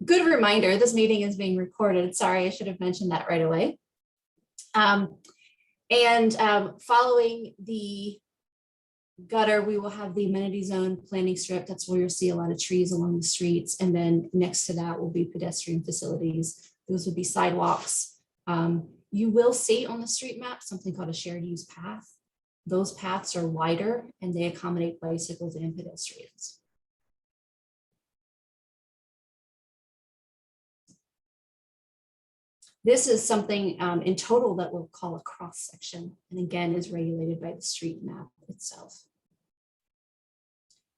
Good reminder, this meeting is being recorded. Sorry, I should have mentioned that right away. Following the gutter, we will have the amenity zone planning strip. That's where you'll see a lot of trees along the streets. And then next to that will be pedestrian facilities. Those would be sidewalks. You will see on the street map something called a shared use path. Those paths are wider and they accommodate bicycles and pedestrians. This is something in total that we'll call a cross section, and again is regulated by the street map itself.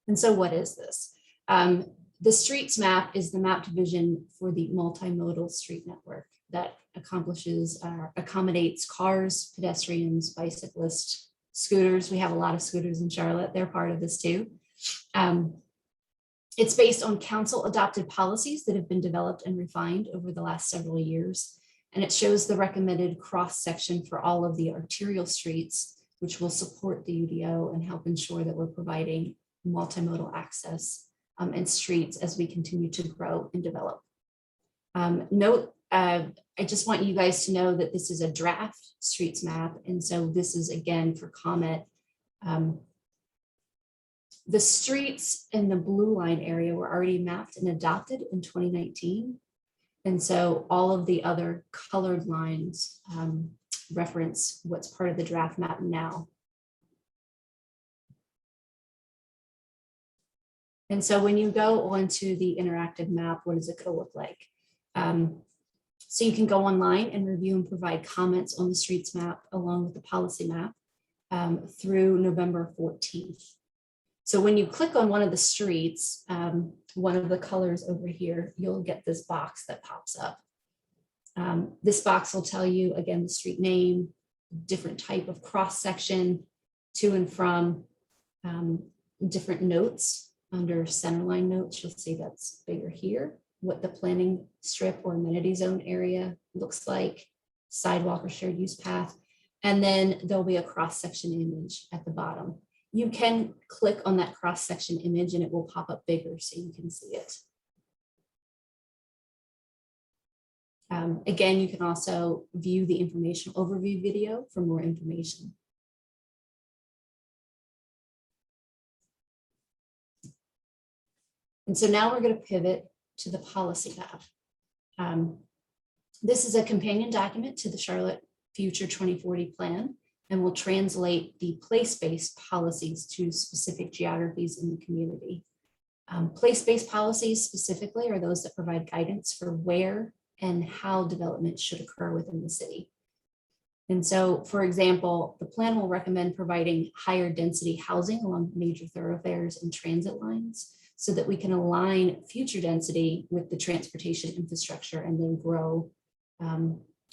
And so what is this? The streets map is the map division for the multimodal street network that accommodates cars, pedestrians, bicyclists, scooters. We have a lot of scooters in Charlotte. They're part of this too. It's based on council adopted policies that have been developed and refined over the last several years. And it shows the recommended cross section for all of the arterial streets, which will support the UDO and help ensure that we're providing multimodal access and streets as we continue to grow and develop. I just want you guys to know that this is a draft streets map. And so this is again for comment. The streets in the blue line area were already mapped and adopted in 2019. And so all of the other colored lines reference what's part of the draft map now. And so when you go onto the interactive map, what is it going to look like? So you can go online and review and provide comments on the streets map along with the policy map through November 14th. So when you click on one of the streets, one of the colors over here, you'll get this box that pops up. This box will tell you, again, the street name, different type of cross section, to and from, different notes. Under centerline notes, you'll see that's bigger here, what the planning strip or amenity zone area looks like, sidewalk or shared use path, and then there'll be a cross section image at the bottom. You can click on that cross section image and it will pop up bigger so you can see it. Again, you can also view the informational overview video for more information. And so now we're going to pivot to the policy map. This is a companion document to the Charlotte Future 2040 plan and will translate the place-based policies to specific geographies in the community. Place-based policies specifically are those that provide guidance for where and how development should occur within the city. And so, for example, the plan will recommend providing higher density housing along major thoroughfares and transit lines so that we can align future density with the transportation infrastructure and then grow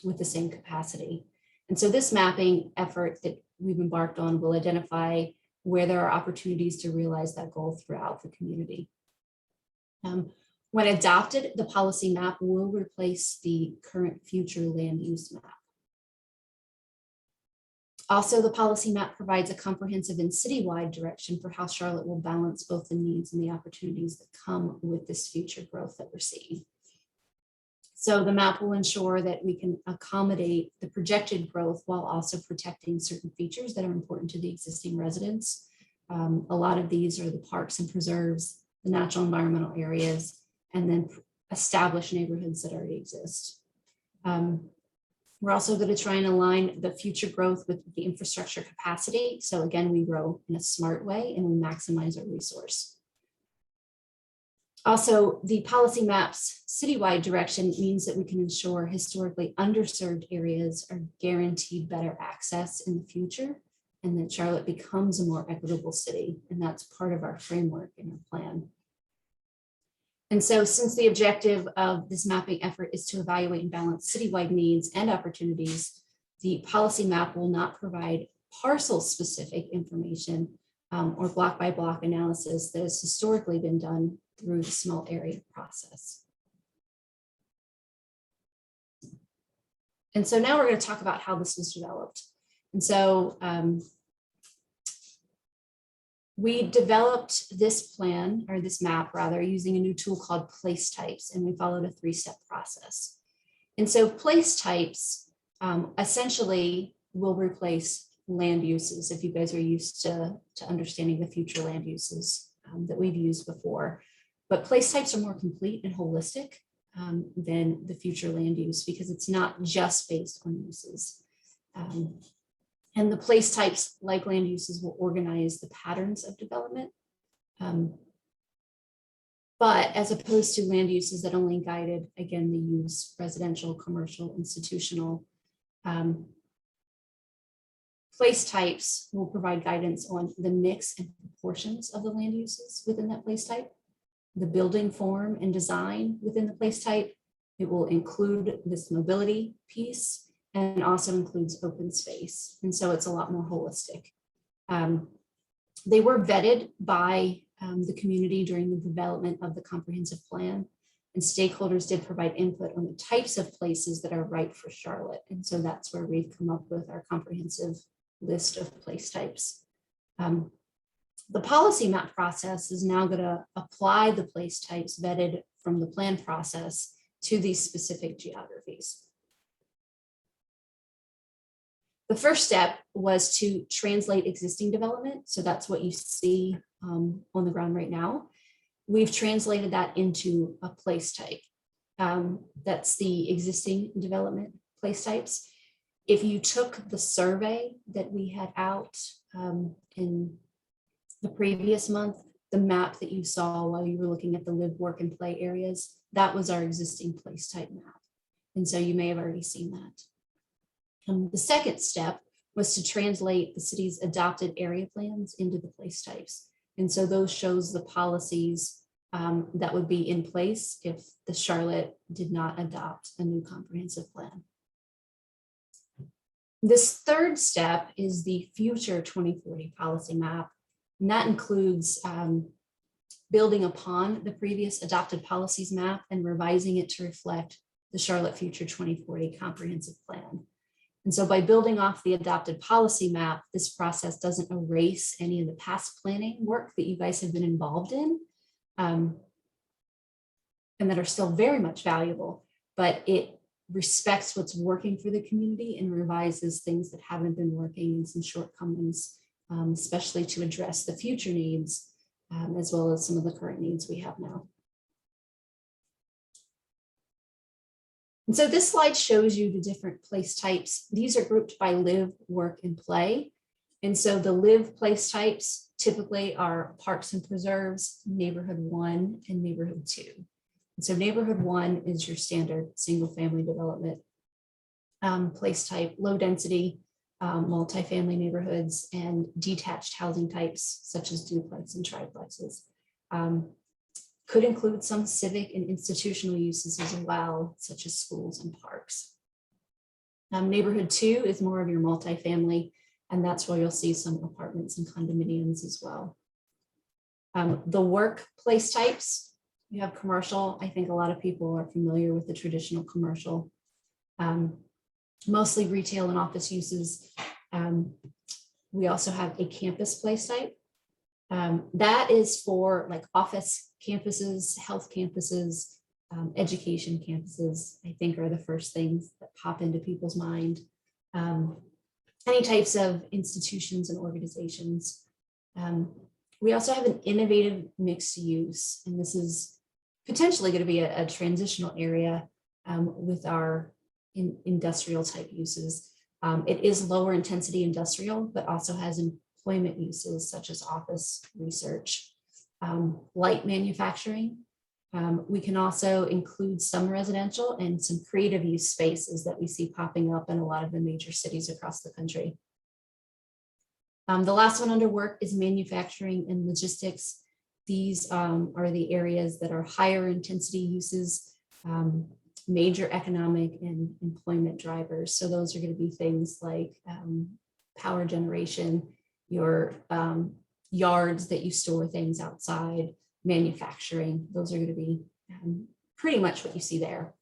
with the same capacity. And so this mapping effort that we've embarked on will identify where there are opportunities to realize that goal throughout the community. When adopted, the policy map will replace the current future land use map. Also, the policy map provides a comprehensive and citywide direction for how Charlotte will balance both the needs and the opportunities that come with this future growth that we're seeing. So the map will ensure that we can accommodate the projected growth while also protecting certain features that are important to the existing residents. A lot of these are the parks and preserves, the natural environmental areas, and then established neighborhoods that already exist. We're also going to try and align the future growth with the infrastructure capacity. So again, we grow in a smart way and we maximize our resource. Also, the policy map's citywide direction means that we can ensure historically underserved areas are guaranteed better access in the future and that Charlotte becomes a more equitable city. And that's part of our framework in our plan. And so since the objective of this mapping effort is to evaluate and balance citywide needs and opportunities, the policy map will not provide parcel specific information or block by block analysis that has historically been done through the small area process. And so now we're going to talk about how this was developed. And so We developed this plan, or this map rather, using a new tool called place types, and we followed a 3-step process. And so place types essentially will replace land uses, if you guys are used to understanding the future land uses that we've used before. But place types are more complete and holistic than the future land use, because it's not just based on uses. And the place types, like land uses, will organize the patterns of development. But as opposed to land uses that only guided, again, the use, residential, commercial, institutional, place types will provide guidance on the mix and proportions of the land uses within that place type, the building form and design within the place type. It will include this mobility piece, and also includes open space. And so it's a lot more holistic. They were vetted by the community during the development of the comprehensive plan, and stakeholders did provide input on the types of places that are right for Charlotte. And so that's where we've come up with our comprehensive list of place types. The policy map process is now going to apply the place types vetted from the plan process to these specific geographies. The first step was to translate existing development. So that's what you see on the ground right now. We've translated that into a place type. That's the existing development place types. If you took the survey that we had out in the previous month, the map that you saw while you were looking at the live, work, and play areas, that was our existing place type map. And so you may have already seen that. The second step was to translate the city's adopted area plans into the place types. And so those shows the policies that would be in place if the Charlotte did not adopt a new comprehensive plan. This third step is the future 2040 policy map. And that includes building upon the previous adopted policies map and revising it to reflect the Charlotte Future 2040 comprehensive plan. And so by building off the adopted policy map, this process doesn't erase any of the past planning work that you guys have been involved in and that are still very much valuable, but it respects what's working for the community and revises things that haven't been working and some shortcomings, especially to address the future needs as well as some of the current needs we have now. And so this slide shows you the different place types. These are grouped by live, work, and play. And so the live place types typically are parks and preserves, neighborhood 1, and neighborhood 2. And so neighborhood 1 is your standard single family development place type, low density, multifamily neighborhoods, and detached housing types such as duplex and triplexes. Could include some civic and institutional uses as well, such as schools and parks. Neighborhood 2 is more of your multifamily, and that's where you'll see some apartments and condominiums as well. The workplace types, you have commercial. I think a lot of people are familiar with the traditional commercial, mostly retail and office uses. We also have a campus place type. That is for like office campuses, health campuses, education campuses, I think are the first things that pop into people's mind. Any types of institutions and organizations. We also have an innovative mixed use, and this is potentially going to be a transitional area with our industrial type uses. It is lower intensity industrial, but also has employment uses such as office, research, light manufacturing. We can also include some residential and some creative use spaces that we see popping up in a lot of the major cities across the country. The last one under work is manufacturing and logistics. These are the areas that are higher intensity uses, major economic and employment drivers. So those are going to be things like power generation, your yards that you store things outside, manufacturing. Those are going to be pretty much what you see there.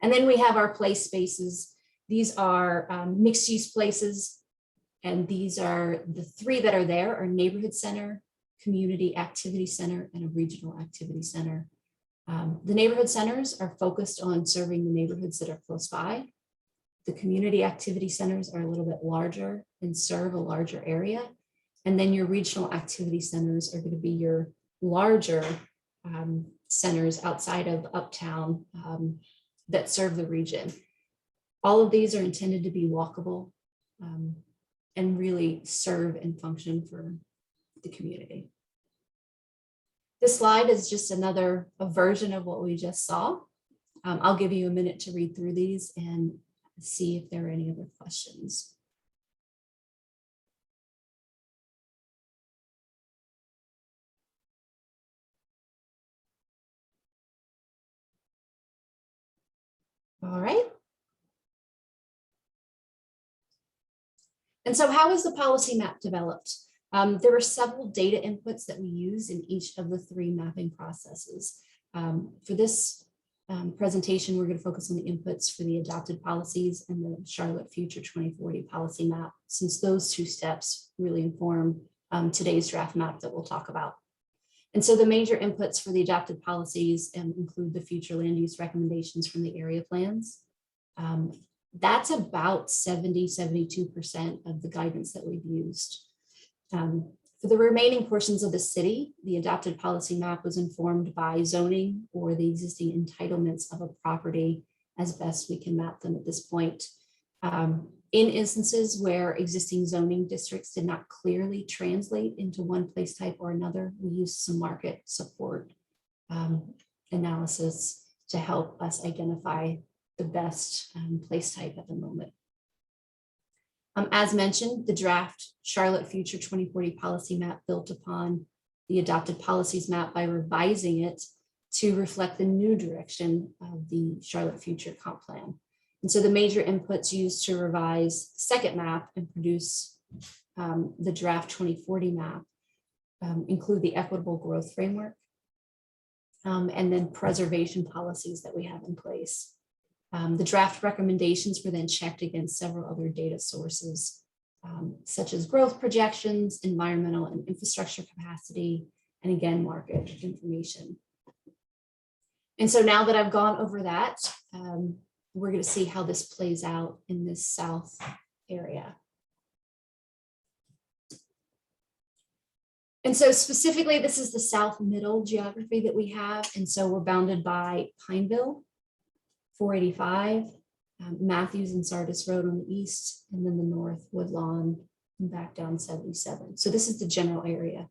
And then we have our place spaces. These are mixed use places. And these are the 3 that are there are neighborhood center, community activity center, and a regional activity center. The neighborhood centers are focused on serving the neighborhoods that are close by. The community activity centers are a little bit larger and serve a larger area. And then your regional activity centers are going to be your larger centers outside of uptown that serve the region. All of these are intended to be walkable and really serve and function for the community. This slide is just a version of what we just saw. I'll give you a minute to read through these and see if there are any other questions. All right. And so how is the policy map developed? There were several data inputs that we use in each of the 3 mapping processes. For this presentation, we're going to focus on the inputs for the adopted policies and the Charlotte Future 2040 policy map, since those 2 steps really inform today's draft map that we'll talk about. And so the major inputs for the adopted policies include the future land use recommendations from the area plans. That's about 72% of the guidance that we've used. For the remaining portions of the city, the adopted policy map was informed by zoning or the existing entitlements of a property as best we can map them at this point. In instances where existing zoning districts did not clearly translate into one place type or another, we used some market support analysis to help us identify the best place type at the moment. As mentioned, the draft Charlotte Future 2040 policy map built upon the adopted policies map by revising it to reflect the new direction of the Charlotte Future Comp Plan. And so the major inputs used to revise the second map and produce the draft 2040 map include the equitable growth framework and then preservation policies that we have in place. The draft recommendations were then checked against several other data sources, such as growth projections, environmental and infrastructure capacity, and again, market information. And so now that I've gone over that, we're going to see how this plays out in this south area. And so specifically, this is the south middle geography that we have. And so we're bounded by Pineville, 485, Matthews and Sardis Road on the east, and then the north, Woodlawn, and back down 77. So this is the general area.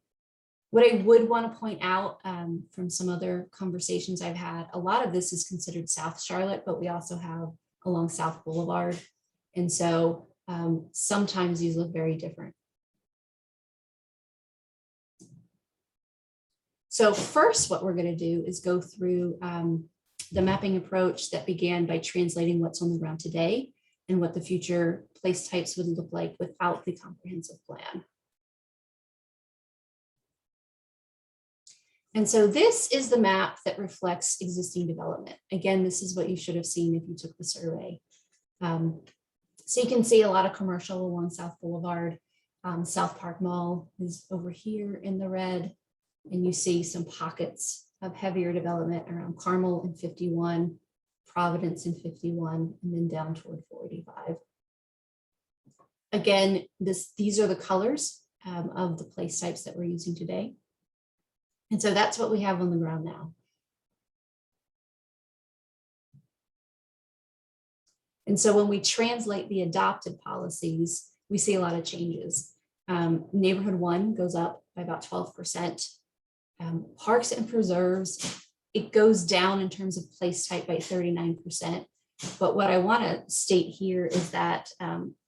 What I would want to point out from some other conversations I've had, a lot of this is considered South Charlotte, but we also have along South Boulevard. And so sometimes these look very different. So first, what we're going to do is go through the mapping approach that began by translating what's on the ground today and what the future place types would look like without the comprehensive plan. And so this is the map that reflects existing development. Again, this is what you should have seen if you took the survey. So you can see a lot of commercial along South Boulevard. South Park Mall is over here in the red, and you see some pockets of heavier development around Carmel and 51, Providence and 51, and then down toward 485. Again, these are the colors of the place types that we're using today. And so that's what we have on the ground now. And so when we translate the adopted policies, we see a lot of changes. Neighborhood 1 goes up by about 12%. Parks and preserves, it goes down in terms of place type by 39%. But what I want to state here is that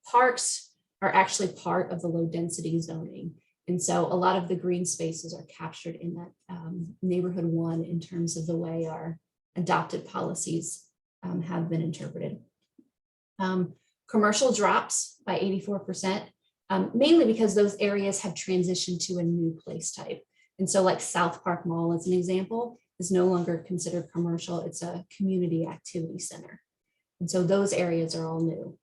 parks are actually part of the low density zoning. And so a lot of the green spaces are captured in that neighborhood 1 in terms of the way our adopted policies have been interpreted. Commercial drops by 84%, mainly because those areas have transitioned to a new place type. And so like South Park Mall, as an example, is no longer considered commercial. It's a community activity center. And so those areas are all new.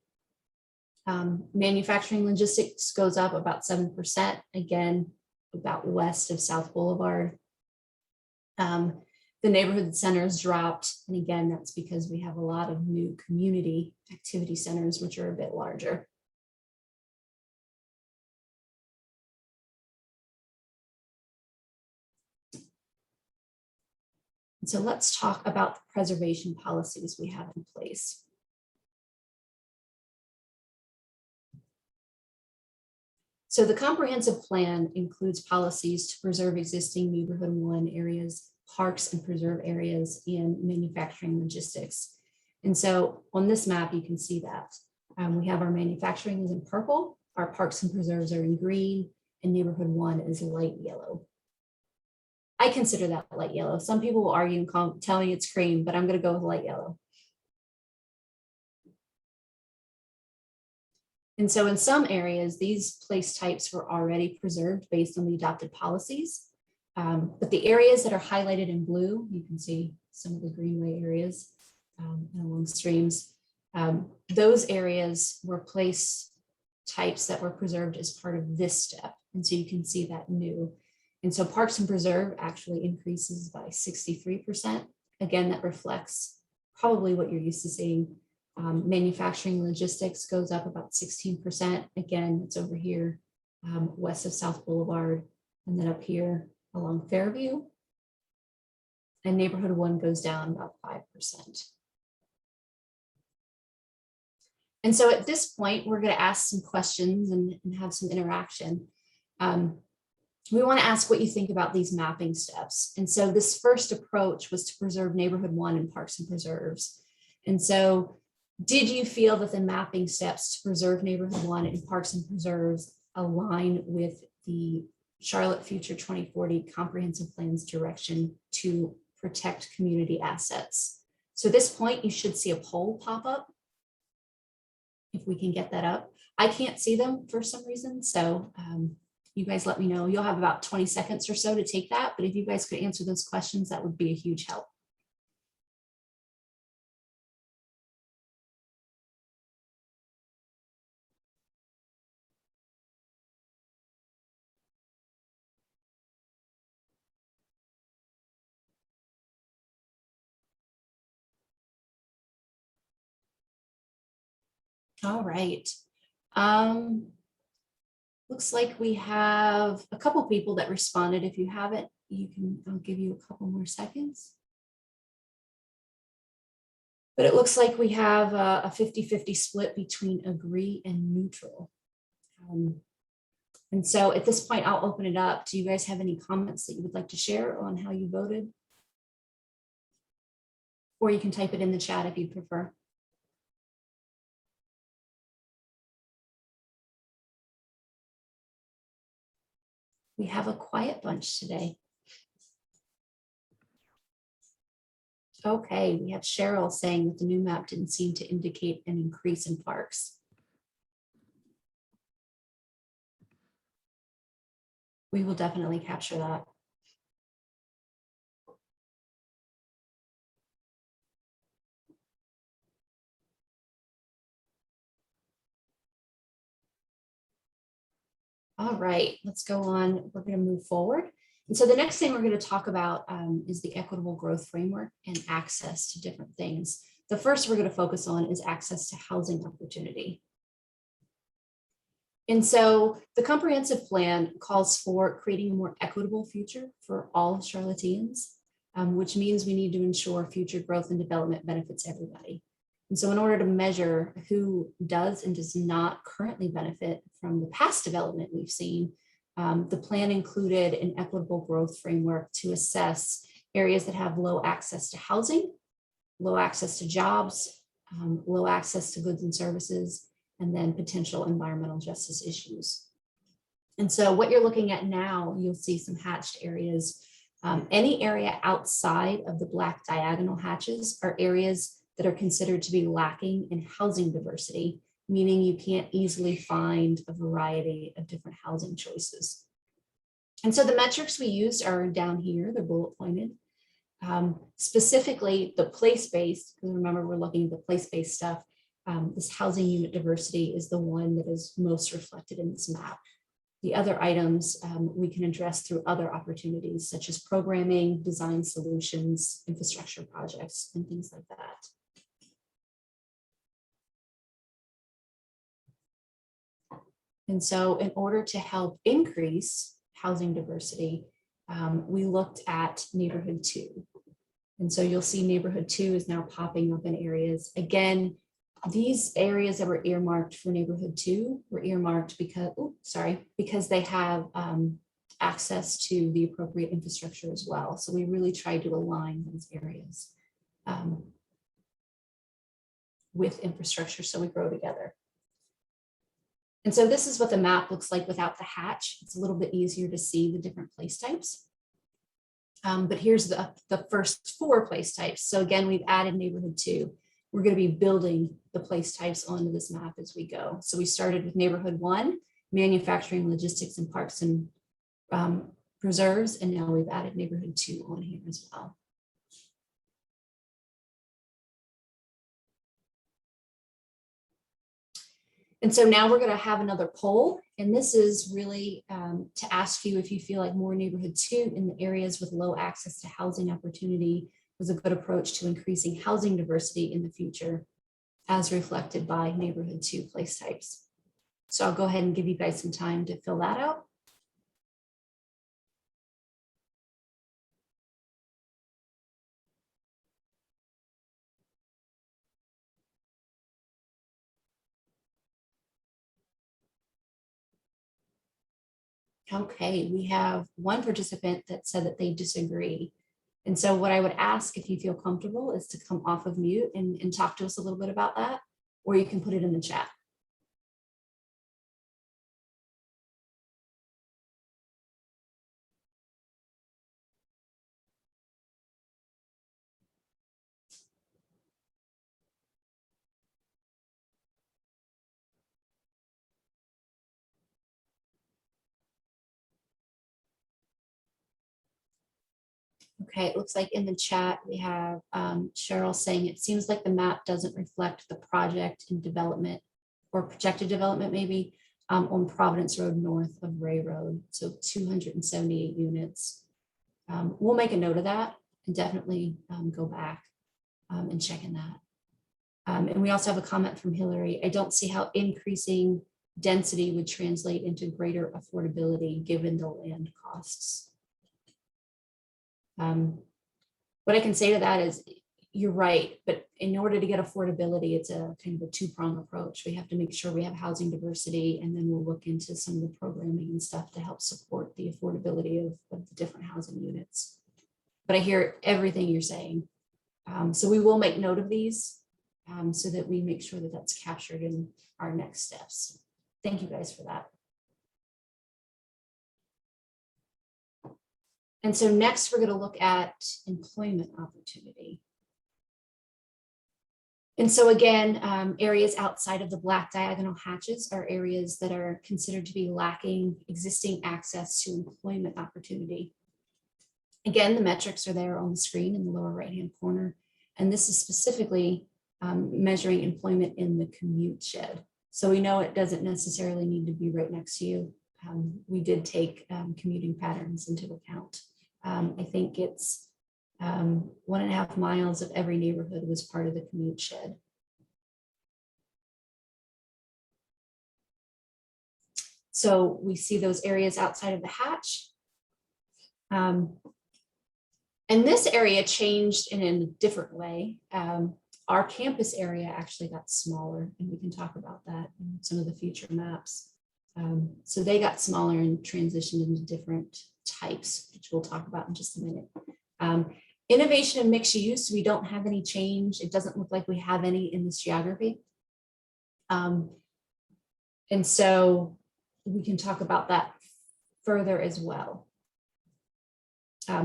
Manufacturing logistics goes up about 7%, again, about west of South Boulevard. The neighborhood centers dropped. And again, that's because we have a lot of new community activity centers, which are a bit larger. And so let's talk about the preservation policies we have in place. So the comprehensive plan includes policies to preserve existing neighborhood 1 areas, parks and preserve areas, and manufacturing logistics. And so on this map, you can see that we have our manufacturing is in purple, our parks and preserves are in green, and neighborhood 1 is light yellow. I consider that light yellow. Some people will argue and tell me it's cream, but I'm going to go with light yellow. And so in some areas, these place types were already preserved based on the adopted policies. But the areas that are highlighted in blue, you can see some of the greenway areas and along streams. Those areas were place types that were preserved as part of this step. And so you can see that new. And so parks and preserve actually increases by 63%. Again, that reflects probably what you're used to seeing. Manufacturing logistics goes up about 16%. Again, it's over here west of South Boulevard, and then up here along Fairview. And neighborhood 1 goes down about 5%. And so at this point, we're going to ask some questions and have some interaction. We want to ask what you think about these mapping steps. And so this first approach was to preserve neighborhood 1 in parks and preserves. And so did you feel that the mapping steps to preserve neighborhood 1 in parks and preserves align with the Charlotte Future 2040 comprehensive plan's direction to protect community assets? So at this point, you should see a poll pop up. If we can get that up. I can't see them for some reason. So you guys let me know. You'll have about 20 seconds or so to take that. But if you guys could answer those questions, that would be a huge help. All right. Looks like we have a couple people that responded. If you haven't, I'll give you a couple more seconds. But it looks like we have a 50-50 split between agree and neutral. And so at this point, I'll open it up. Do you guys have any comments that you would like to share on how you voted? Or you can type it in the chat if you prefer. We have a quiet bunch today. Okay, we have Cheryl saying that the new map didn't seem to indicate an increase in parks. We will definitely capture that. All right, let's go on. We're going to move forward. And so the next thing we're going to talk about is the equitable growth framework and access to different things. The first we're going to focus on is access to housing opportunity. And so the comprehensive plan calls for creating a more equitable future for all Charlotteans, which means we need to ensure future growth and development benefits everybody. And so in order to measure who does and does not currently benefit from the past development we've seen, the plan included an equitable growth framework to assess areas that have low access to housing, low access to jobs, low access to goods and services, and then potential environmental justice issues. And so what you're looking at now, you'll see some hatched areas. Any area outside of the black diagonal hatches are areas that are considered to be lacking in housing diversity, meaning you can't easily find a variety of different housing choices. And so the metrics we used are down here, they're bullet pointed. Specifically the place-based, because remember we're looking at the place-based stuff, this housing unit diversity is the one that is most reflected in this map. The other items we can address through other opportunities, such as programming, design solutions, infrastructure projects, and things like that. And so in order to help increase housing diversity, we looked at neighborhood 2. And so you'll see neighborhood 2 is now popping up in areas. Again, these areas that were earmarked for neighborhood 2 were earmarked because they have access to the appropriate infrastructure as well. So we really tried to align those areas with infrastructure so we grow together. And so this is what the map looks like without the hatch. It's a little bit easier to see the different place types. But here's the first 4 place types. So again, we've added neighborhood 2. We're going to be building the place types onto this map as we go. So we started with neighborhood 1, manufacturing, logistics, and parks and preserves. And now we've added neighborhood 2 on here as well. And so now we're going to have another poll. And this is really to ask you if you feel like more neighborhood 2 in the areas with low access to housing opportunity was a good approach to increasing housing diversity in the future, as reflected by neighborhood 2 place types. So I'll go ahead and give you guys some time to fill that out. Okay, we have one participant that said that they disagree. And so what I would ask, if you feel comfortable, is to come off of mute and talk to us a little bit about that, or you can put it in the chat. Okay, it looks like in the chat we have Cheryl saying it seems like the map doesn't reflect the project in development or projected development maybe on Providence Road north of Ray Road. So 278 units. We'll make a note of that and definitely go back and check in that. And we also have a comment from Hillary. I don't see how increasing density would translate into greater affordability given the land costs. What I can say to that is you're right, but in order to get affordability, it's a kind of a 2-pronged approach. We have to make sure we have housing diversity, and then we'll look into some of the programming and stuff to help support the affordability of the different housing units. But I hear everything you're saying. So we will make note of these so that we make sure that that's captured in our next steps. Thank you guys for that. And so next we're going to look at employment opportunity. And so again, areas outside of the black diagonal hatches are areas that are considered to be lacking existing access to employment opportunity. Again, the metrics are there on the screen in the lower right-hand corner. And this is specifically measuring employment in the commute shed. So we know it doesn't necessarily need to be right next to you. We did take commuting patterns into account. I think it's 1.5 miles of every neighborhood was part of the commute shed. So we see those areas outside of the hatch. And this area changed in a different way. Our campus area actually got smaller, and we can talk about that in some of the future maps. So they got smaller and transitioned into different types, which we'll talk about in just a minute. Innovation and mixed use, we don't have any change. It doesn't look like we have any in this geography. And so we can talk about that further as well.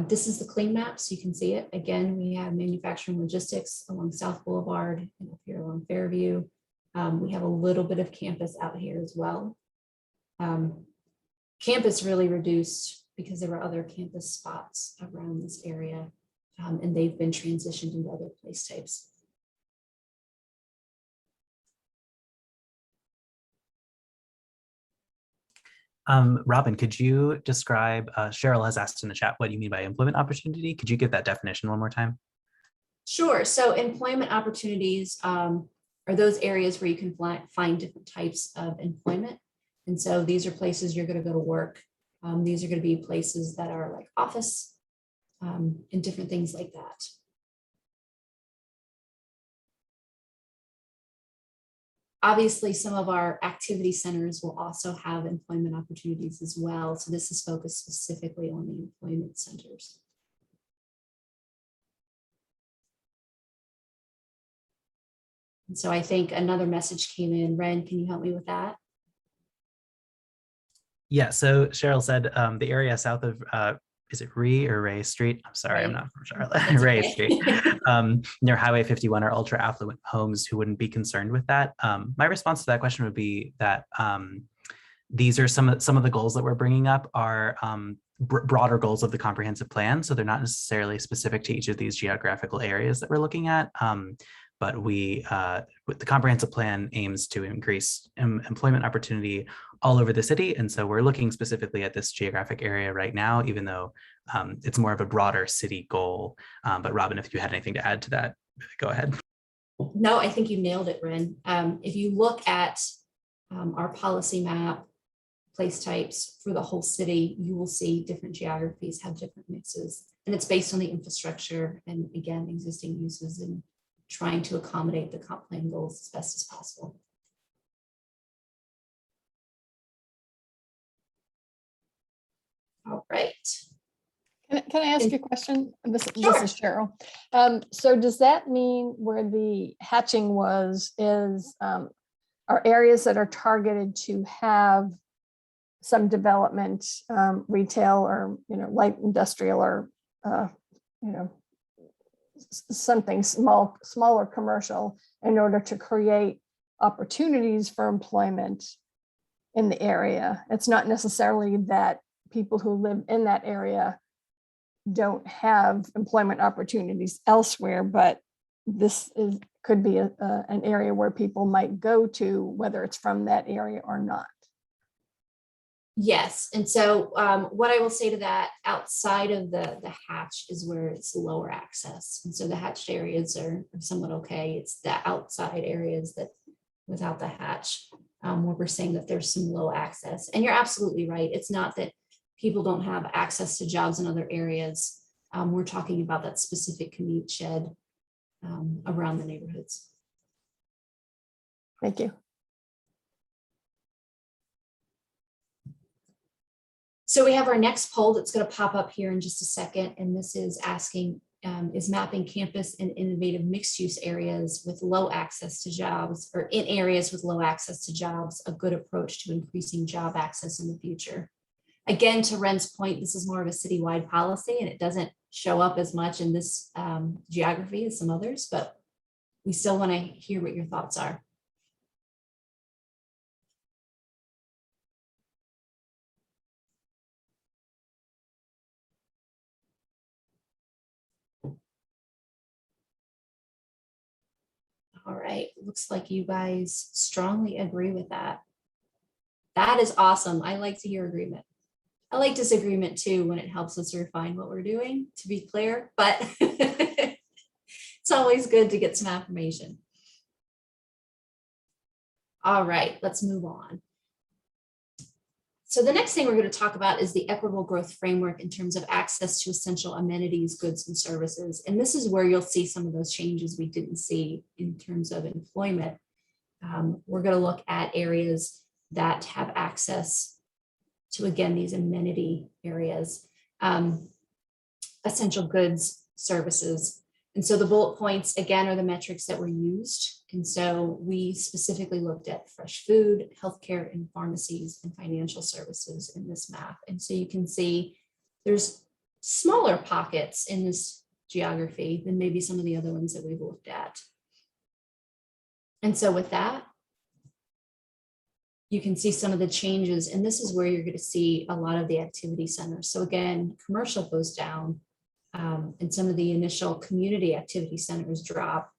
This is the clean map, so you can see it. Again, we have manufacturing logistics along South Boulevard and up here along Fairview. We have a little bit of campus out here as well. Campus really reduced because there were other campus spots around this area, and they've been transitioned into other place types. Robin, could you describe, Cheryl has asked in the chat, what you mean by employment opportunity? Could you give that definition one more time? Sure. So employment opportunities are those areas where you can find different types of employment. And so these are places you're going to go to work. These are going to be places that are like office and different things like that. Obviously, some of our activity centers will also have employment opportunities as well. So this is focused specifically on the employment centers. And so I think another message came in. Ren, can you help me with that? Yeah, so Cheryl said the area south of, is it Ree or Ray Street? I'm sorry, I'm not from Charlotte. Ray Street, near Highway 51 are ultra affluent homes who wouldn't be concerned with that. My response to that question would be that these are some of the goals that we're bringing up are broader goals of the comprehensive plan. So they're not necessarily specific to each of these geographical areas that we're looking at. But the comprehensive plan aims to increase employment opportunity all over the city. And so we're looking specifically at this geographic area right now, even though it's more of a broader city goal. But Robin, if you had anything to add to that, go ahead. No, I think you nailed it, Ren. If you look at our policy map, place types for the whole city, you will see different geographies have different mixes. And it's based on the infrastructure and, again, existing uses and trying to accommodate the comp plan goals as best as possible. All right. Can I ask you a question? This is Cheryl. So does that mean where the hatching are areas that are targeted to have some development, retail or, light industrial or, something smaller commercial in order to create opportunities for employment in the area? It's not necessarily that people who live in that area don't have employment opportunities elsewhere, but this could be an area where people might go to, whether it's from that area or not. Yes. And so what I will say to that, outside of the hatch is where it's lower access. And so the hatched areas are somewhat okay. It's the outside areas that without the hatch, where we're saying that there's some low access. And you're absolutely right. It's not that people don't have access to jobs in other areas. We're talking about that specific commute shed around the neighborhoods. Thank you. So we have our next poll that's going to pop up here in just a second. And this is asking, is mapping campus and innovative mixed use areas with low access to jobs, or in areas with low access to jobs, a good approach to increasing job access in the future? Again, to Ren's point, this is more of a citywide policy and it doesn't show up as much in this geography as some others, but we still want to hear what your thoughts are. All right, looks like you guys strongly agree with that. That is awesome. I like to hear agreement. I like disagreement too when it helps us refine what we're doing, to be clear, but it's always good to get some affirmation. All right, let's move on. So the next thing we're going to talk about is the equitable growth framework in terms of access to essential amenities, goods, and services. And this is where you'll see some of those changes we didn't see in terms of employment. We're going to look at areas that have access to, again, these amenity areas, essential goods, services. And so the bullet points, again, are the metrics that were used. And so we specifically looked at fresh food, healthcare, and pharmacies and financial services in this map. And so you can see there's smaller pockets in this geography than maybe some of the other ones that we've looked at. And so with that, you can see some of the changes, and this is where you're going to see a lot of the activity centers. So again, commercial goes down, and some of the initial community activity centers drop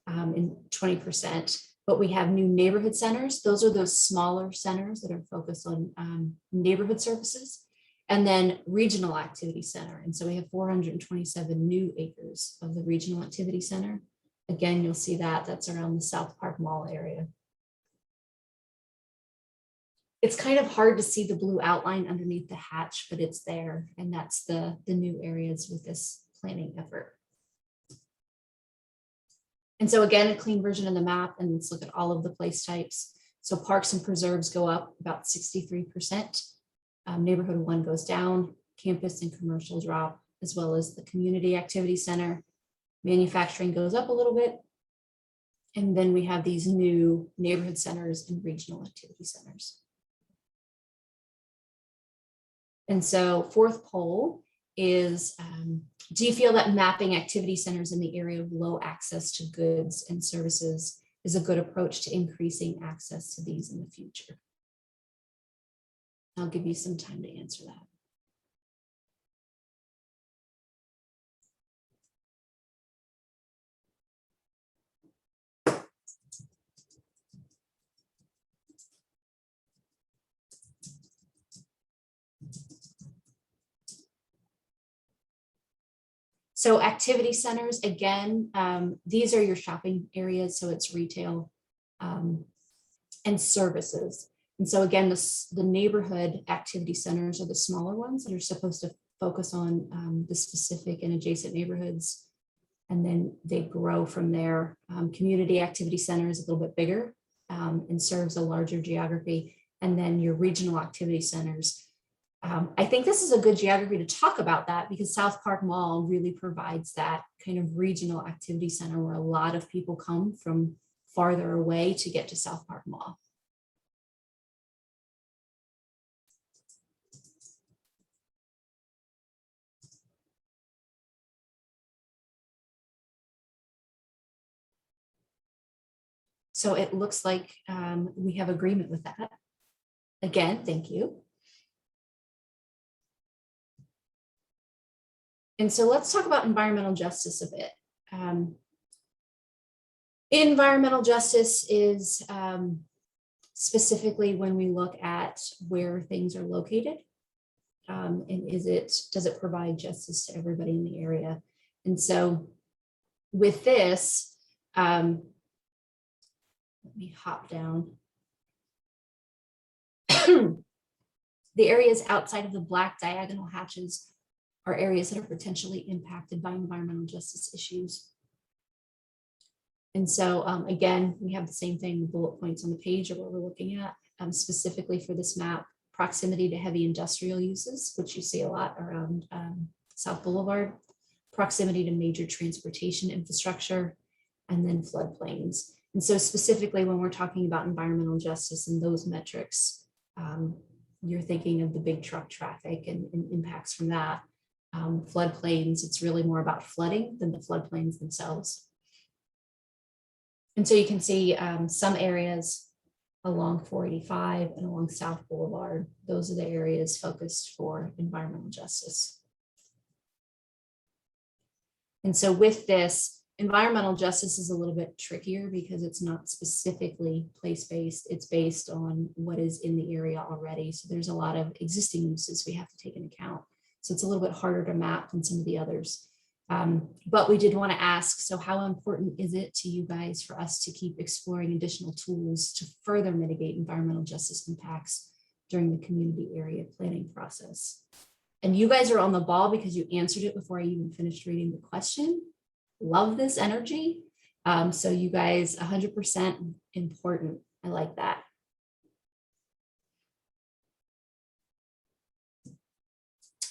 in 20%. But we have new neighborhood centers. Those are those smaller centers that are focused on neighborhood services. And then regional activity center. And so we have 427 new acres of the regional activity center. Again, you'll see that that's around the South Park Mall area. It's kind of hard to see the blue outline underneath the hatch, but it's there. And that's the new areas with this planning effort. And so again, a clean version of the map, and let's look at all of the place types. So parks and preserves go up about 63%. Neighborhood 1 goes down, campus and commercial drop, as well as the community activity center. Manufacturing goes up a little bit. And then we have these new neighborhood centers and regional activity centers. And so fourth poll is, do you feel that mapping activity centers in the area of low access to goods and services is a good approach to increasing access to these in the future? I'll give you some time to answer that. So activity centers, again, these are your shopping areas. So it's retail and services. And so again, the neighborhood activity centers are the smaller ones that are supposed to focus on the specific and adjacent neighborhoods. And then they grow from there. Community activity center is a little bit bigger and serves a larger geography. And then your regional activity centers. I think this is a good geography to talk about that because South Park Mall really provides that kind of regional activity center where a lot of people come from farther away to get to South Park Mall. So it looks like we have agreement with that. Again, thank you. And so let's talk about environmental justice a bit. Environmental justice is specifically when we look at where things are located. And does it provide justice to everybody in the area? And so with this, let me hop down. The areas outside of the black diagonal hatches are areas that are potentially impacted by environmental justice issues. And so again, we have the same thing, the bullet points on the page of what we're looking at specifically for this map: proximity to heavy industrial uses, which you see a lot around South Boulevard, proximity to major transportation infrastructure, and then floodplains. And so specifically when we're talking about environmental justice and those metrics, you're thinking of the big truck traffic and impacts from that. Floodplains, it's really more about flooding than the floodplains themselves. And so you can see some areas along 485 and along South Boulevard, those are the areas focused for environmental justice. And so with this, environmental justice is a little bit trickier because it's not specifically place-based, it's based on what is in the area already. So there's a lot of existing uses we have to take into account. So it's a little bit harder to map than some of the others. But we did want to ask, so how important is it to you guys for us to keep exploring additional tools to further mitigate environmental justice impacts during the community area planning process? And you guys are on the ball because you answered it before I even finished reading the question. Love this energy. So you guys 100% important. I like that.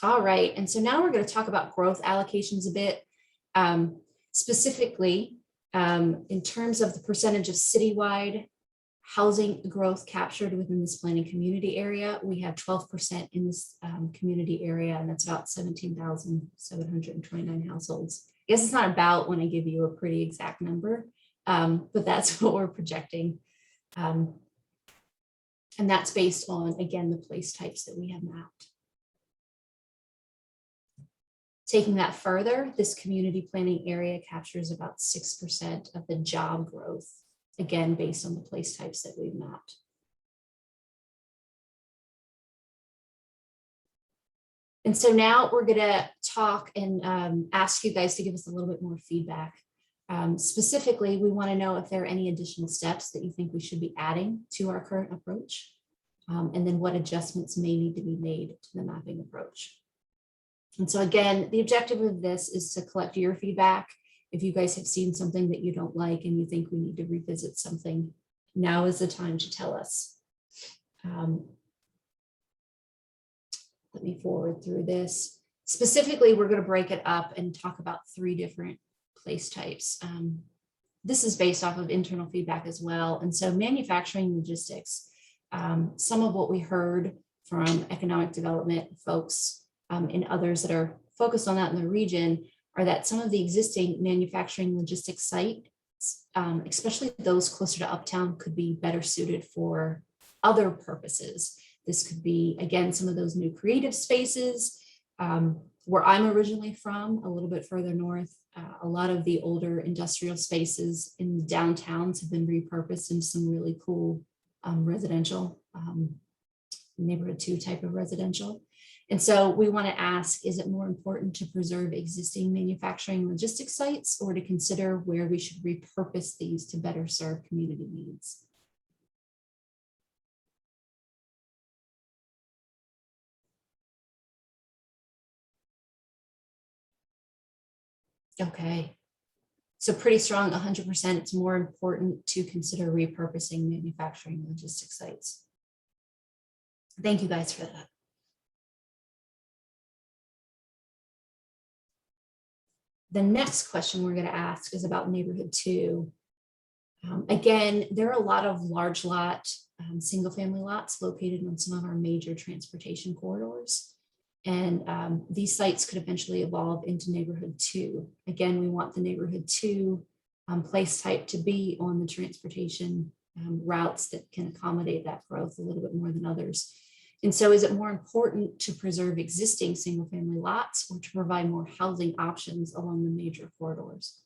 All right, and so now we're going to talk about growth allocations a bit. Specifically, in terms of the percentage of citywide housing growth captured within this planning community area, we have 12% in this community area, and that's about 17,729 households. I guess it's not about when I give you a pretty exact number, but that's what we're projecting. And that's based on, again, the place types that we have mapped. Taking that further, this community planning area captures about 6% of the job growth again, based on the place types that we've mapped. And so now we're going to talk and ask you guys to give us a little bit more feedback. Specifically, we want to know if there are any additional steps that you think we should be adding to our current approach, and then what adjustments may need to be made to the mapping approach. And so again, the objective of this is to collect your feedback. If you guys have seen something that you don't like and you think we need to revisit something, now is the time to tell us. Let me forward through this. Specifically, we're going to break it up and talk about 3 different place types. This is based off of internal feedback as well. And so manufacturing logistics, some of what we heard from economic development folks and others that are focused on that in the region are that some of the existing manufacturing logistics sites, especially those closer to uptown, could be better suited for other purposes. This could be, again, some of those new creative spaces. Where I'm originally from, a little bit further north, a lot of the older industrial spaces in the downtowns have been repurposed into some really cool residential, neighborhood 2 type of residential. And so we want to ask, is it more important to preserve existing manufacturing logistics sites or to consider where we should repurpose these to better serve community needs? Okay, so pretty strong, 100%. It's more important to consider repurposing manufacturing logistics sites. Thank you guys for that. The next question we're going to ask is about neighborhood 2. Again, there are a lot of large lot, single family lots located on some of our major transportation corridors. And these sites could eventually evolve into neighborhood 2. Again, we want the neighborhood 2 place type to be on the transportation routes that can accommodate that growth a little bit more than others. And so is it more important to preserve existing single family lots or to provide more housing options along the major corridors?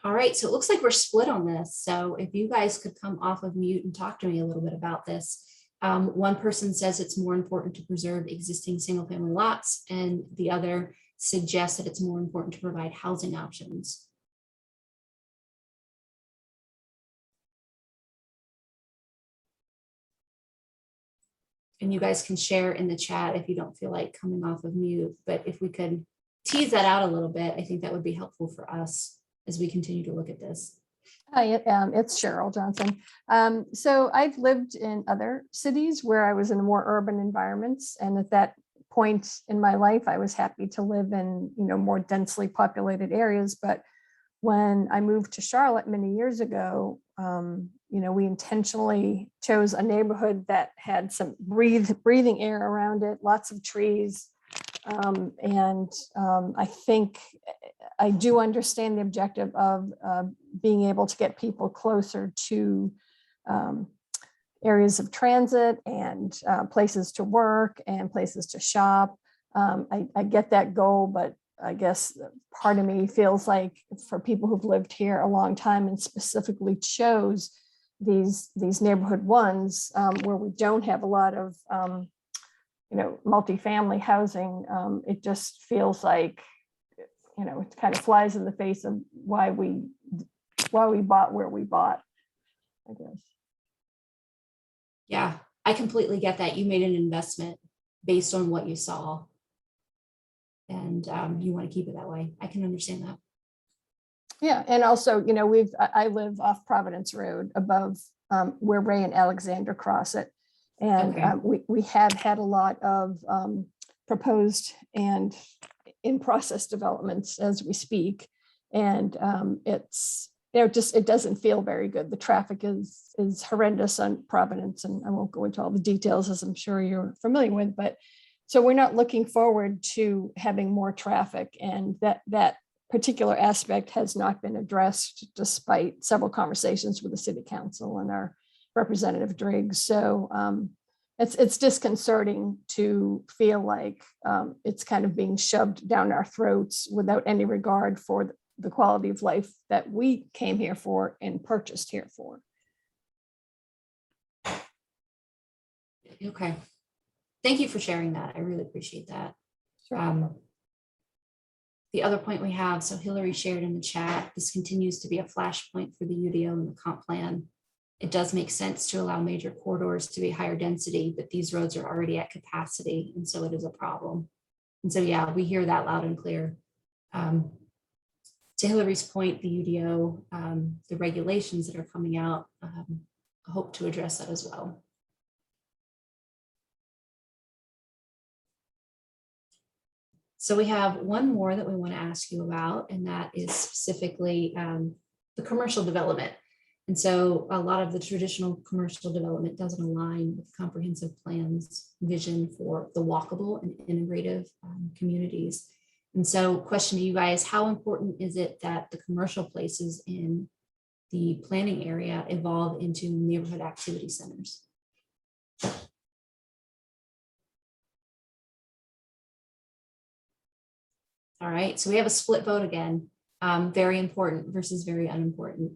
All right, so it looks like we're split on this. So if you guys could come off of mute and talk to me a little bit about this. One person says it's more important to preserve existing single family lots, and the other suggests that it's more important to provide housing options. And you guys can share in the chat if you don't feel like coming off of mute, but if we could tease that out a little bit, I think that would be helpful for us as we continue to look at this. Hi, it's Cheryl Johnson. So I've lived in other cities where I was in more urban environments. And at that point in my life, I was happy to live in, more densely populated areas. But when I moved to Charlotte many years ago, we intentionally chose a neighborhood that had some breathing air around it, lots of trees. I think I do understand the objective of being able to get people closer to areas of transit and places to work and places to shop. I get that goal, but I guess part of me feels like for people who've lived here a long time and specifically chose these neighborhood ones where we don't have a lot of multifamily housing, it just feels like, it kind of flies in the face of why we bought where we bought, I guess. Yeah, I completely get that. You made an investment based on what you saw, and you want to keep it that way. I can understand that. Yeah, and also, I live off Providence Road above where Ray and Alexander cross it. And Okay. we have had a lot of proposed and in process developments as we speak. And it's, it doesn't feel very good. The traffic is horrendous on Providence, and I won't go into all the details, as I'm sure you're familiar with, but so we're not looking forward to having more traffic, and that particular aspect has not been addressed despite several conversations with the city council and our representative Driggs. So it's disconcerting to feel like it's kind of being shoved down our throats without any regard for the quality of life that we came here for and purchased here for. Okay. Thank you for sharing that. I really appreciate that. Sure. The other point we have, so Hillary shared in the chat, this continues to be a flashpoint for the UDO and the comp plan. It does make sense to allow major corridors to be higher density, but these roads are already at capacity, and so it is a problem. And so, yeah, we hear that loud and clear. To Hillary's point, the UDO, the regulations that are coming out, hope to address that as well. So we have one more that we want to ask you about, and that is specifically the commercial development. And so a lot of the traditional commercial development doesn't align with comprehensive plans vision for the walkable and integrative communities. And so question to you guys, how important is it that the commercial places in the planning area evolve into neighborhood activity centers? All right, so we have a split vote again, very important versus very unimportant.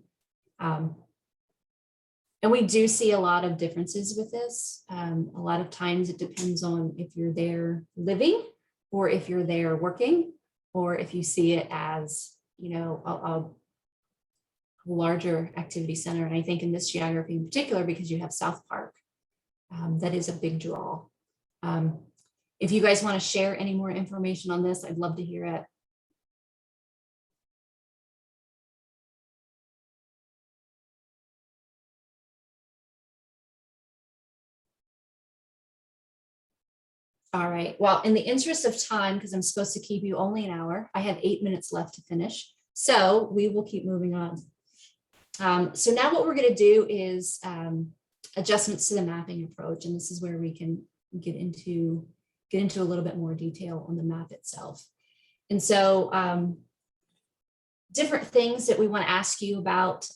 And we do see a lot of differences with this. A lot of times it depends on if you're there living or if you're there working, or if you see it as, you know, a larger activity center. And I think in this geography in particular, because you have South Park, that is a big draw. If you guys want to share any more information on this, I'd love to hear it. All right, well, in the interest of time, because I'm supposed to keep you only an hour, I have 8 minutes left to finish. So we will keep moving on. So now what we're going to do is adjustments to the mapping approach. And this is where we can get into a little bit more detail on the map itself. And so different things that we want to ask you about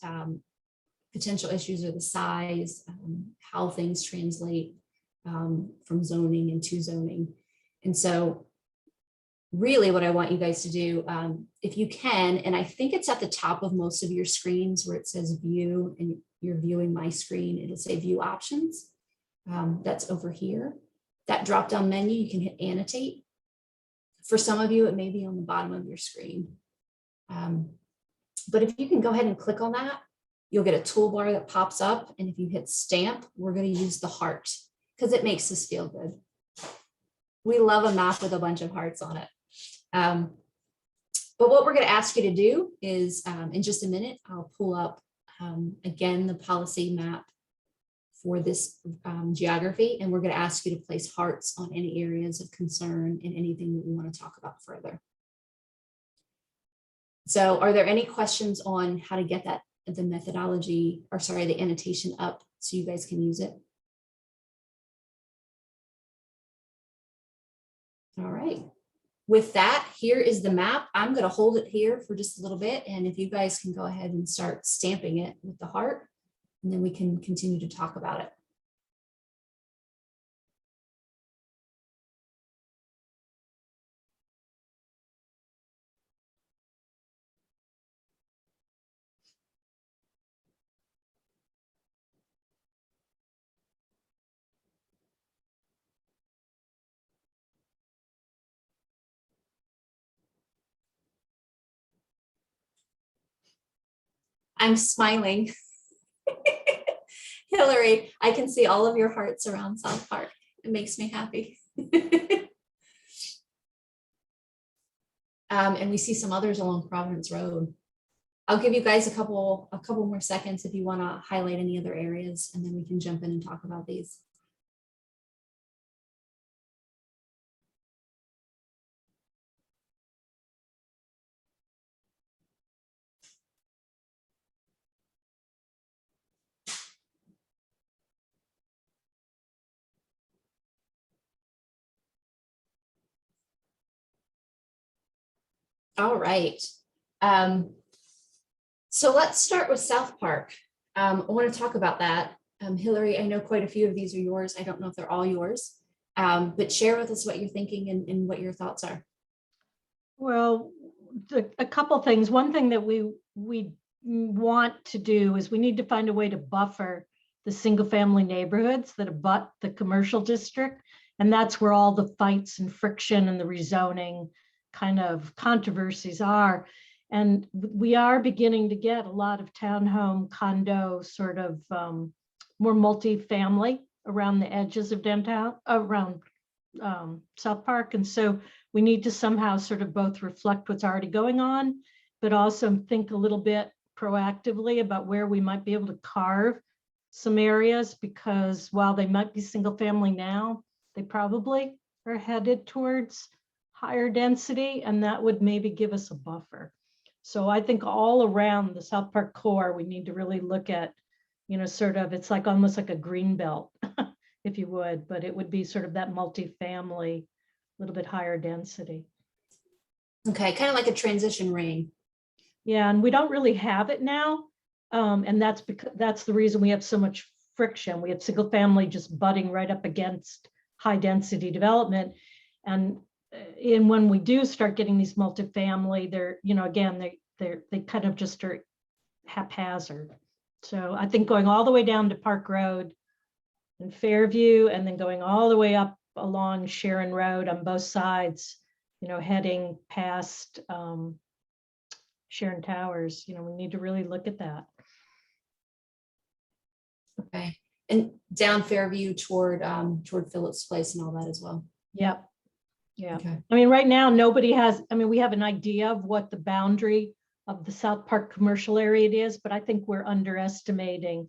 potential issues are the size, how things translate from zoning and to zoning. And so really what I want you guys to do, if you can, and I think it's at the top of most of your screens where it says view and you're viewing my screen, it'll say view options. That's over here. That drop down menu, you can hit annotate. For some of you, it may be on the bottom of your screen. But if you can go ahead and click on that, you'll get a toolbar that pops up. And if you hit stamp, we're going to use the heart because it makes us feel good. We love a map with a bunch of hearts on it. But what we're going to ask you to do is in just a minute, I'll pull up again the policy map for this geography, and we're going to ask you to place hearts on any areas of concern and anything that we want to talk about further. So are there any questions on how to get that, the methodology, or sorry, the annotation up so you guys can use it? All right. With that, here is the map. I'm going to hold it here for just a little bit, and if you guys can go ahead and start stamping it with the heart, and then we can continue to talk about it. I'm smiling. Hillary, I can see all of your hearts around South Park. It makes me happy. And we see some others along Providence Road. I'll give you guys a couple more seconds if you want to highlight any other areas, and then we can jump in and talk about these. All right. So let's start with South Park. I want to talk about that. Hillary, I know quite a few of these are yours. I don't know if they're all yours, but share with us what you're thinking and what your thoughts are. Well, a couple things. One thing that we want to do is we need to find a way to buffer the single family neighborhoods that abut the commercial district. And that's where all the fights and friction and the rezoning kind of controversies are. And we are beginning to get a lot of townhome condo sort of more multi-family around the edges of downtown, around South Park. And so we need to somehow sort of both reflect what's already going on, but also think a little bit proactively about where we might be able to carve some areas, because while they might be single family now, they probably are headed towards higher density, and that would maybe give us a buffer. So I think all around the South Park core, we need to really look at, you know, sort of, it's like almost like a green belt, if you would, but it would be sort of that multifamily, a little bit higher density. Okay, kind of like a transition ring. Yeah, and we don't really have it now. And that's because that's the reason we have so much friction. We have single family just butting right up against high density development. And when we do start getting these multifamily, they're, you know, again, they kind of just are haphazard. So I think going all the way down to Park Road and Fairview, and then going all the way up along Sharon Road on both sides, you know, heading past Sharon Towers, you know, we need to really look at that. Okay, and down Fairview toward Phillips Place and all that as well. Yep. Yeah. Okay. I mean, right now, nobody has, I mean, we have an idea of what the boundary of the South Park commercial area it is, but I think we're underestimating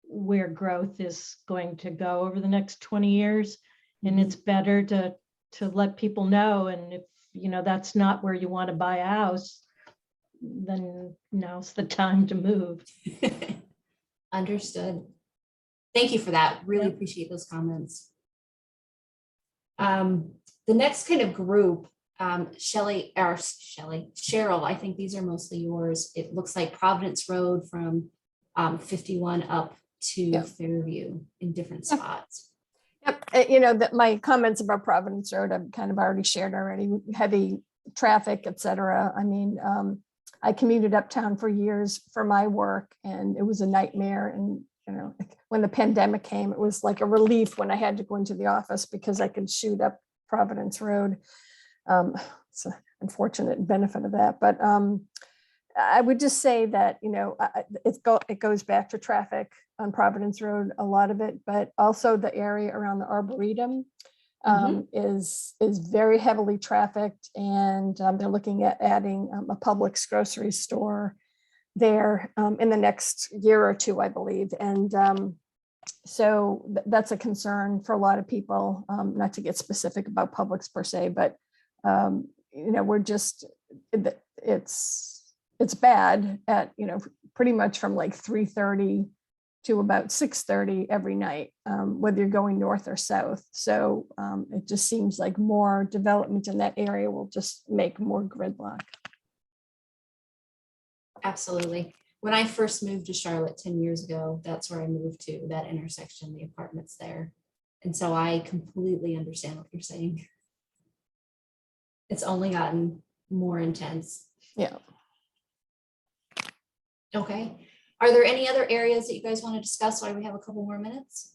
where growth is going to go over the next 20 years. And it's better to let people know. And if, you know, that's not where you want to buy a house, then now's the time to move. Understood. Thank you for that. Really Yep. appreciate those comments. The next kind of group, Cheryl, I think these are mostly yours. It looks like Providence Road from 51 up to Yep. Fairview in different spots. Yep. You know, that my comments about Providence Road, I've kind of already shared already, heavy traffic, et cetera. I mean, I commuted uptown for years for my work, and it was a nightmare. And, you know, when the pandemic came, it was like a relief when I had to go into the office because I could shoot up Providence Road. It's an unfortunate benefit of that. But I would just say that, you know, it goes back to traffic on Providence Road, a lot of it, but also the area around the Arboretum is very heavily trafficked, and they're looking at adding a Publix grocery store there in the next year or two, I believe. And so that's a concern for a lot of people, not to get specific about Publix per se, but you know, we're just, it's bad at, you know, pretty much from like 3:30 to about 6:30 every night, whether you're going north or south. So it just seems like more development in that area will just make more gridlock. Absolutely. When I first moved to Charlotte 10 years ago, that's where I moved to, that intersection, the apartments there. And so I completely understand what you're saying. It's only gotten more intense. Yeah. Okay. Are there any other areas that you guys want to discuss while we have a couple more minutes?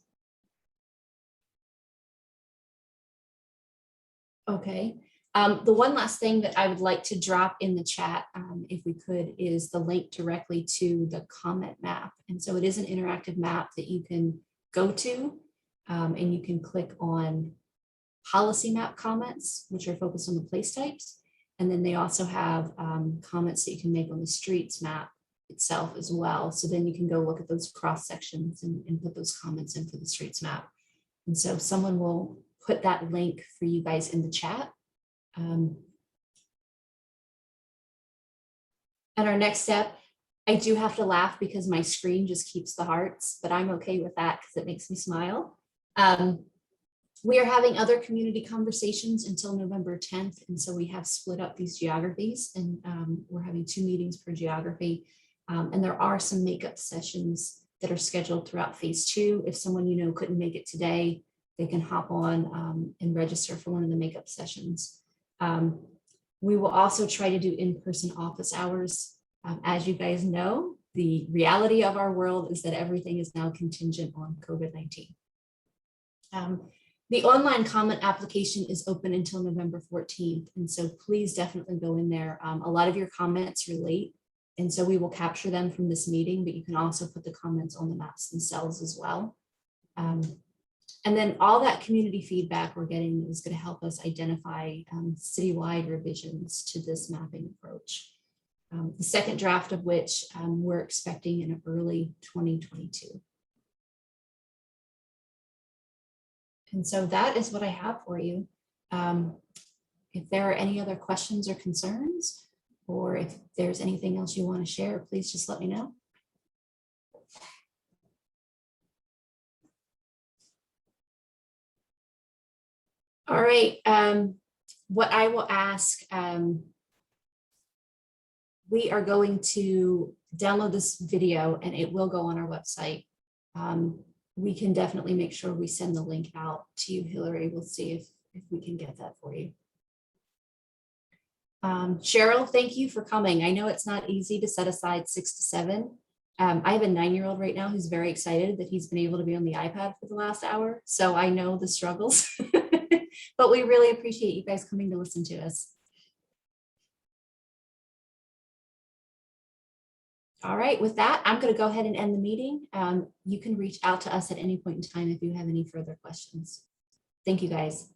Okay. The one last thing that I would like to drop in the chat, if we could, is the link directly to the comment map. And so it is an interactive map that you can go to, and you can click on policy map comments, which are focused on the place types. And then they also have comments that you can make on the streets map itself as well. So then you can go look at those cross sections and put those comments in for the streets map. And so someone will put that link for you guys in the chat. And our next step, I do have to laugh because my screen just keeps the hearts, but I'm okay with that because it makes me smile. We are having other community conversations until November 10th. And so we have split up these geographies, and we're having 2 meetings per geography. And there are some makeup sessions that are scheduled throughout phase 2. If someone you know couldn't make it today, they can hop on and register for one of the makeup sessions. We will also try to do in-person office hours. As you guys know, the reality of our world is that everything is now contingent on COVID-19. The online comment application is open until November 14th. And so please definitely go in there. A lot of your comments relate, and so we will capture them from this meeting, but you can also put the comments on the maps themselves as well. And then all that community feedback we're getting is going to help us identify citywide revisions to this mapping approach. The second draft of which we're expecting in early 2022. And so that is what I have for you. If there are any other questions or concerns, or if there's anything else you want to share, please just let me know. All right, what I will ask, we are going to download this video and it will go on our website. We can definitely make sure we send the link out to you, Hillary. We'll see if we can get that for you. Cheryl, thank you for coming. I know it's not easy to set aside 6 to 7. I have a 9-year-old right now who's very excited that he's been able to be on the iPad for the last hour. So I know the struggles, but we really appreciate you guys coming to listen to us. All right, with that, I'm going to go ahead and end the meeting. You can reach out to us at any point in time if you have any further questions. Thank you, guys.